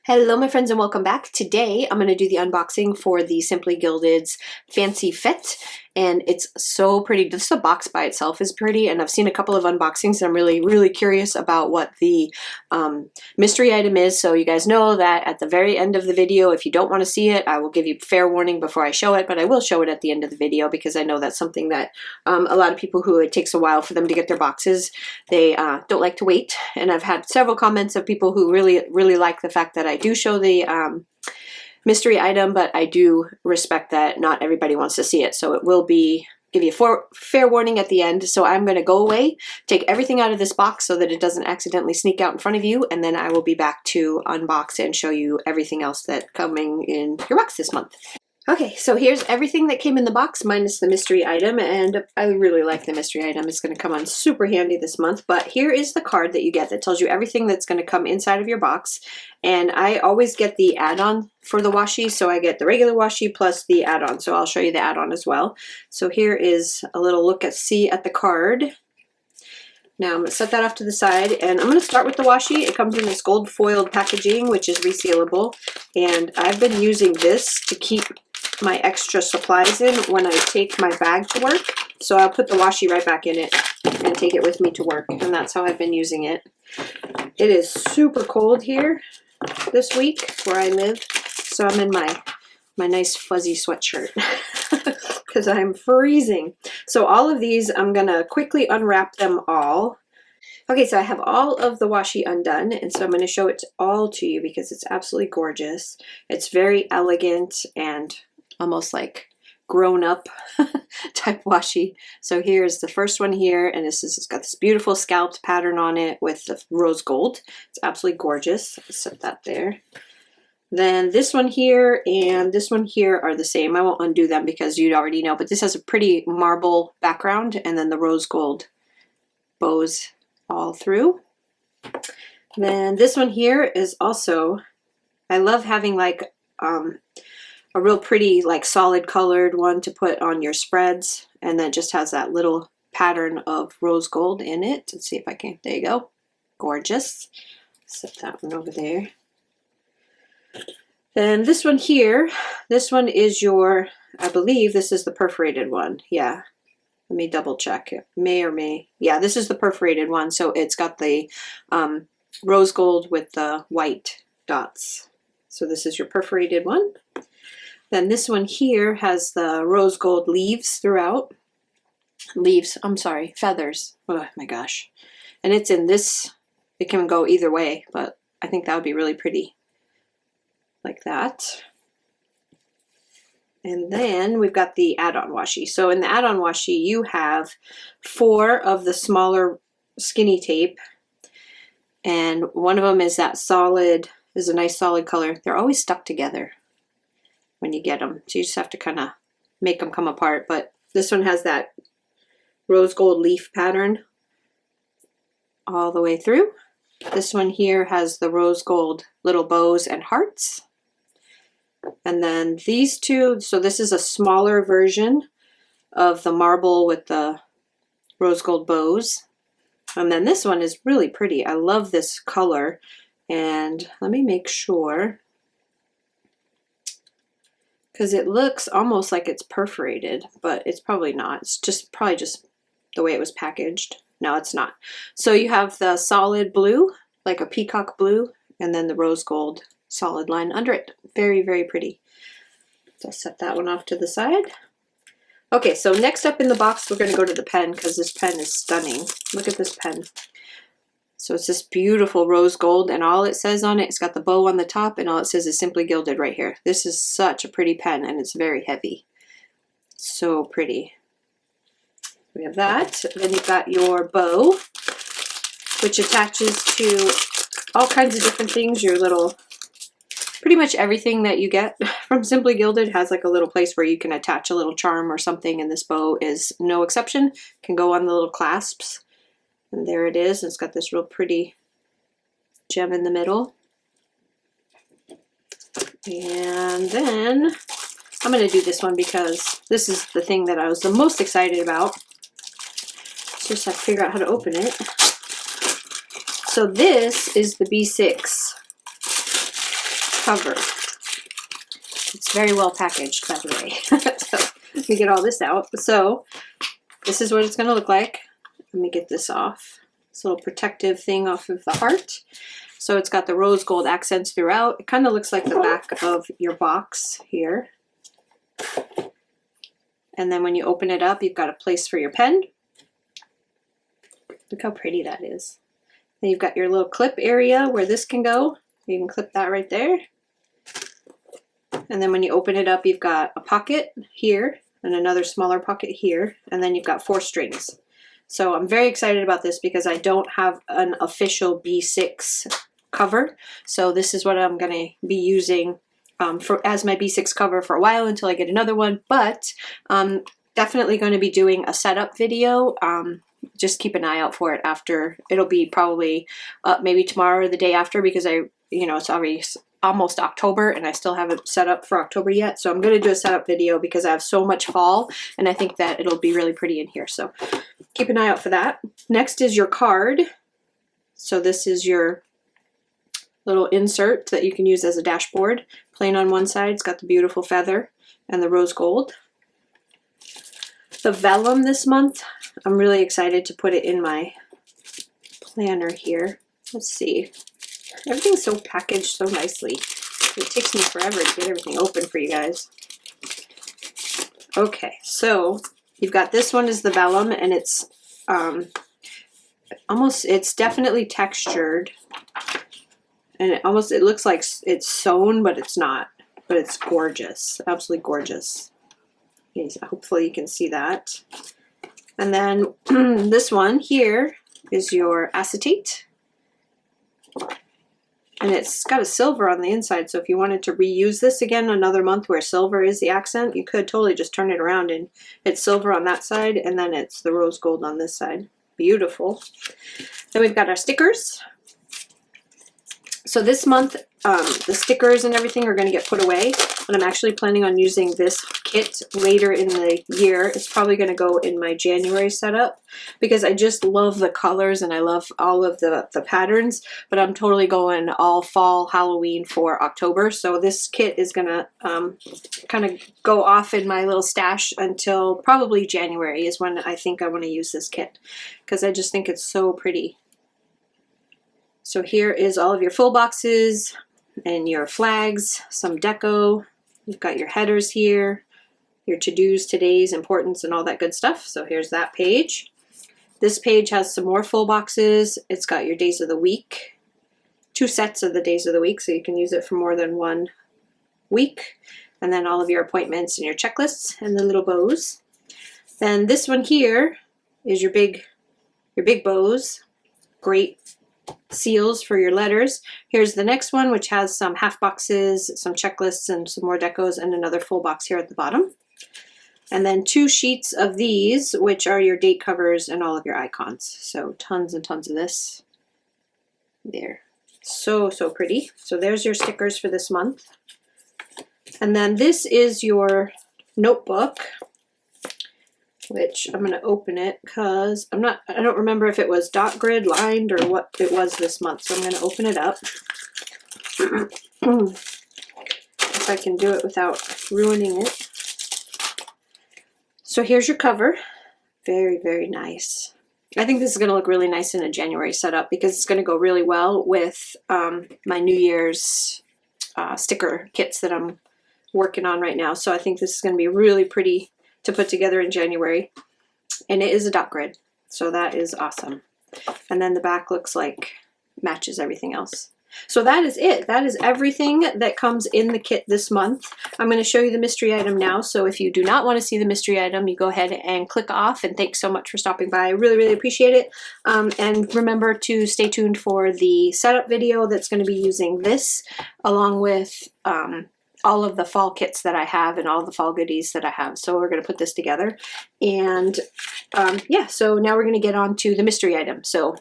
Hello my friends and welcome back. Today I'm going to do the unboxing for the Simply Gilded's Fancy Fete, and it's so pretty. Just the box by itself is pretty, and I've seen a couple of unboxings and I'm really curious about what the mystery item is. So you guys know that at the very end of the video, if you don't want to see it, I will give you fair warning before I show it, but I will show it at the end of the video because I know that's something that a lot of people who it takes a while for them to get their boxes, they don't like to wait. And I've had several comments of people who really like the fact that I do show the mystery item, but I do respect that not everybody wants to see it. So it will be, give you a fair warning at the end. So I'm going to go away, take everything out of this box so that it doesn't accidentally sneak out in front of you, and then I will be back to unbox and show you everything else that's coming in your box this month. Okay, so here's everything that came in the box minus the mystery item, and I really like the mystery item. It's going to come on super handy this month, but here is the card that you get that tells you everything that's going to come inside of your box, and I always get the add-on for the washi, so I get the regular washi plus the add-on, so I'll show you the add-on as well. So here is a little look-see at the card. Now I'm going to set that off to the side, and I'm going to start with the washi. It comes in this gold foiled packaging, which is resealable, and I've been using this to keep my extra supplies in when I take my bag to work. So I'll put the washi right back in it and take it with me to work, and that's how I've been using it. It is super cold here this week where I live, so I'm in my nice fuzzy sweatshirt because I'm freezing. So all of these, I'm gonna quickly unwrap them all. Okay, so I have all of the washi undone, and so I'm going to show it all to you because it's absolutely gorgeous. It's very elegant and almost like grown-up type washi. So here's the first one here, and it's got this beautiful scalped pattern on it with the rose gold. It's absolutely gorgeous. I'll set that there. Then this one here and this one here are the same. I won't undo them because you'd already know, but this has a pretty marble background, and then the rose gold bows all through. Then this one here is also, I love having like a real pretty like solid colored one to put on your spreads, and then just has that little pattern of rose gold in it. Let's see if I can, there you go, gorgeous. Set that one over there. Then this one here, this one is your, I believe this is the perforated one, yeah. Let me double check. It may, yeah, this is the perforated one. So it's got the rose gold with the white dots. So this is your perforated one. Then this one here has the rose gold leaves throughout. Leaves, I'm sorry, feathers. Oh my gosh. And it's in this, it can go either way, but I think that would be really pretty. Like that. And then we've got the add-on washi. So in the add-on washi, you have 4 of the smaller skinny tape. And one of them is that solid, is a nice solid color. They're always stuck together when you get them. So you just have to kind of make them come apart. But this one has that rose gold leaf pattern all the way through. This one here has the rose gold little bows and hearts. And then these two, so this is a smaller version of the marble with the rose gold bows. And then this one is really pretty. I love this color. And let me make sure, because it looks almost like it's perforated, but it's probably not. It's just probably just the way it was packaged. No, it's not. So you have the solid blue, like a peacock blue, and then the rose gold solid line under it. Very pretty. So I'll set that one off to the side. Okay, so next up in the box, we're going to go to the pen because this pen is stunning. Look at this pen. So it's this beautiful rose gold, and all it says on it, it's got the bow on the top, and all it says is Simply Gilded right here. This is such a pretty pen, and it's very heavy. So pretty. We have that. Then you've got your bow, which attaches to all kinds of different things. Your little, pretty much everything that you get from Simply Gilded has like a little place where you can attach a little charm or something, and this bow is no exception. Can go on the little clasps, and there it is. It's got this real pretty gem in the middle. And then I'm going to do this one because this is the thing that I was the most excited about. Just have to figure out how to open it. So this is the B6 cover. It's very well packaged, by the way. So let me get all this out. So this is what it's going to look like. Let me get this off. This little protective thing off of the heart. So it's got the rose gold accents throughout. It kind of looks like the back of your box here. And then when you open it up, you've got a place for your pen. Look how pretty that is. Then you've got your little clip area where this can go. You can clip that right there. And then when you open it up, you've got a pocket here and another smaller pocket here. And then you've got 4 strings. So I'm very excited about this because I don't have an official B6 cover. So this is what I'm going to be using as my B6 cover for a while until I get another one. But definitely going to be doing a setup video. Just keep an eye out for it after. It'll be probably maybe tomorrow or the day after because it's already almost October and I still haven't set up for October yet. So I'm going to do a setup video because I have so much fall and I think that it'll be really pretty in here. So keep an eye out for that. Next is your card. So this is your little insert that you can use as a dashboard. Plain on one side, it's got the beautiful feather and the rose gold. The vellum this month, I'm really excited to put it in my planner here. Let's see. Everything's so packaged so nicely. It takes me forever to get everything open for you guys. Okay, so you've got this one is the vellum, and it's it's definitely textured, and it looks like it's sewn, but it's not. But it's gorgeous, absolutely gorgeous. Okay, so hopefully you can see that. And then this one here is your acetate. And it's got a silver on the inside, so if you wanted to reuse this again another month where silver is the accent, you could totally just turn it around and it's silver on that side and then it's the rose gold on this side. Beautiful. Then we've got our stickers. So this month, the stickers and everything are going to get put away, and I'm actually planning on using this kit later in the year. It's probably going to go in my January setup because I just love the colors and I love all of the patterns, but I'm totally going all fall Halloween for October. So this kit is going to kind of go off in my little stash until probably January is when I think I want to use this kit because I just think it's so pretty. So here is all of your full boxes and your flags, some deco. You've got your headers here, your to-dos, today's, importance, and all that good stuff. So here's that page. This page has some more full boxes. It's got your days of the week, 2 sets of the days of the week, so you can use it for more than one week. And then all of your appointments and your checklists and the little bows. Then this one here is your big bows. Great seals for your letters. Here's the next one, which has some half boxes, some checklists, and some more decos, and another full box here at the bottom. And then 2 sheets of these, which are your date covers and all of your icons. So tons and tons of this. There. So, so pretty. So there's your stickers for this month. And then this is your notebook, which I'm going to open it because I don't remember if it was dot grid lined or what it was this month. So I'm going to open it up. If I can do it without ruining it. So here's your cover. Very, very nice. I think this is going to look really nice in a January setup because it's going to go really well with my New Year's sticker kits that I'm working on right now. So I think this is going to be really pretty to put together in January, and it is a dot grid, so that is awesome. And then the back looks like matches everything else. So that is it. That is everything that comes in the kit this month. I'm going to show you the mystery item now, so if you do not want to see the mystery item, you go ahead and click off, and thanks so much for stopping by. I really, really appreciate it. And remember to stay tuned for the setup video that's going to be using this along with all of the fall kits that I have and all the fall goodies that I have. So we're going to put this together. And yeah, so now we're going to get on to the mystery item. So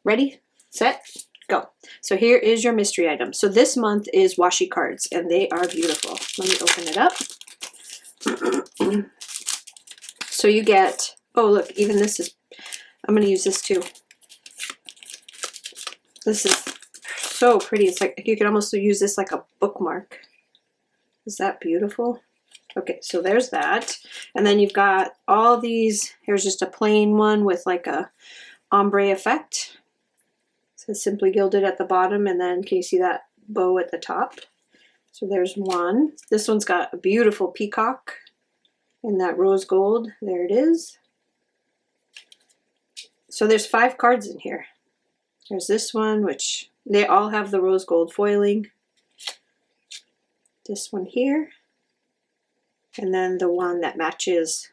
ready, set, go. So here is your mystery item. So this month is washi cards, and they are beautiful. Let me open it up. So you get, oh look, even this is, I'm going to use this too. This is so pretty. It's like you could almost use this like a bookmark. Is that beautiful? Okay, so there's that. And then you've got all these. Here's just a plain one with like a ombre effect. It says Simply Gilded at the bottom, and then can you see that bow at the top? So there's one. This one's got a beautiful peacock in that rose gold. There it is. So there's 5 cards in here. There's this one, which they all have the rose gold foiling. This one here. And then the one that matches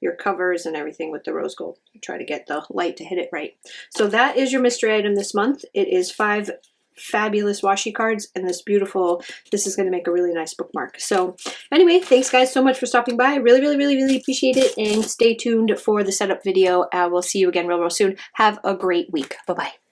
your covers and everything with the rose gold. Try to get the light to hit it right. So that is your mystery item this month. It is 5 fabulous washi cards and this beautiful, this is going to make a really nice bookmark. So anyway, thanks guys so much for stopping by. I really appreciate it, and stay tuned for the setup video. We'll see you again real soon. Have a great week. Bye-bye.